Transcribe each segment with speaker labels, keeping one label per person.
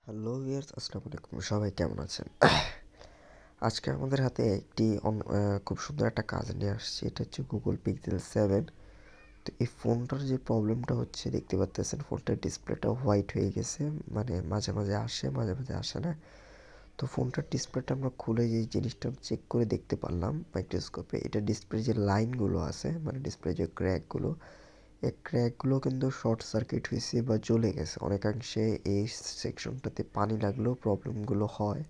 Speaker 1: Hello viewers, আসসালামু আলাইকুম। সবাই কেমন আছেন? আজকে আমাদের হাতে একটি খুব সুন্দর একটা কাজ নিয়ে আসছি। এটা হচ্ছে Google Pixel 7। তো এই ফোনটার যে প্রবলেমটা হচ্ছে দেখতে পারতেছেন, ফোনটার ডিসপ্লেটা হোয়াইট হয়ে গেছে। মানে মাঝে, মাঝে আসে, মাঝে, মাঝে আসে না। তো ফোনটার ডিসপ্লেটা আমরা খুলে যে জিনিসটা চেক করে দেখতে পারলাম মাইক্রোস্কোপে, এটা ডিসপ্লে যে লাইনগুলো আছে, মানে ডিসপ্লে যে ক্র্যাকগুলো, এই ক্র্যাকগুলো কিন্তু শর্ট সার্কিট হয়েছে বা জ্বলে গেছে। অনেকাংশে এই সেকশনটাতে পানি লাগলেও প্রবলেমগুলো হয়।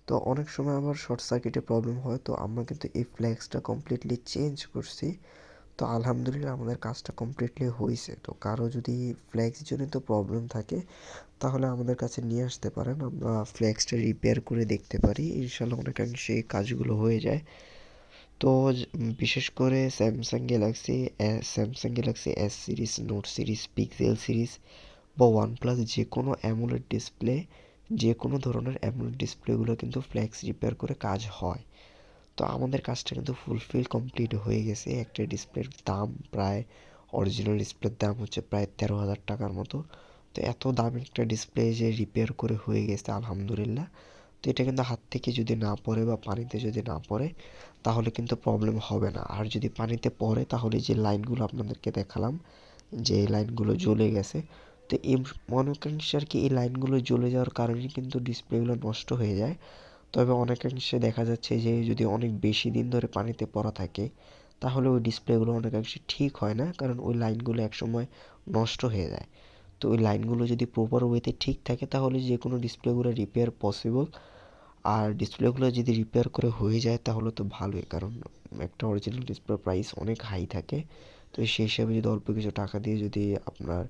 Speaker 1: তো অনেক সময় আবার শর্ট সার্কিটে প্রবলেম হয়। তো আমরা কিন্তু এই ফ্ল্যাক্সটা কমপ্লিটলি চেঞ্জ করছি। তো আলহামদুলিল্লাহ আমাদের কাজটা কমপ্লিটলি হইছে। তো কারো যদি ফ্ল্যাক্স জনিত প্রবলেম থাকে তাহলে আমাদের কাছে নিয়ে আসতে পারেন। আমরা ফ্ল্যাক্সটা রিপেয়ার করে দেখতে পারি। ইনশাআল্লাহ অনেকাংশে এই কাজগুলো হয়ে যায়। তো বিশেষ করে Samsung Galaxy S series, note series, pixel series বা ওয়ানপ্লাস যে কোনো অ্যামোলেড ডিসপ্লে, যে কোনো ধরনের অ্যামোলেড ডিসপ্লেগুলো কিন্তু ফ্ল্যাক্স রিপেয়ার করে কাজ হয়। তো আমাদের কাজটা কিন্তু ফুলফিল কমপ্লিট হয়ে গেছে। একটা ডিসপ্লের দাম প্রায়, অরিজিনাল ডিসপ্লের দাম হচ্ছে প্রায় 13,000 টাকার মতো। তো এত দামি একটা ডিসপ্লে যে রিপেয়ার করে হয়ে গেছে আলহামদুলিল্লাহ। তো এটা কিন্তু হাত থেকে যদি না পড়ে বা পানিতে যদি না পড়ে তাহলে কিন্তু প্রবলেম হবে না। আর যদি পানিতে পড়ে তাহলে যে লাইনগুলো আপনাদেরকে দেখালাম, যে এই লাইনগুলো জ্বলে গেছে, তো এই অনেকাংশে আর কি এই লাইনগুলো জ্বলে যাওয়ার কারণে কিন্তু ডিসপ্লেগুলো নষ্ট হয়ে যায়। তবে অনেকাংশে দেখা যাচ্ছে যে যদি অনেক বেশি দিন ধরে পানিতে পড়া থাকে তাহলে ওই ডিসপ্লেগুলো অনেকাংশে ঠিক হয় না, কারণ ওই লাইনগুলো একসময় নষ্ট হয়ে যায়। তো ওই লাইনগুলো যদি প্রপার ওয়েতে ঠিক থাকে তাহলে যে কোনো ডিসপ্লেগুলো রিপেয়ার পসিবল। আর ডিসপ্লেগুলো যদি রিপেয়ার করে হয়ে যায় তাহলে তো ভালোই, কারণ একটা অরিজিনাল ডিসপ্লের প্রাইস অনেক হাই থাকে। তো সেই হিসাবে যদি অল্প কিছু টাকা দিয়ে যদি আপনার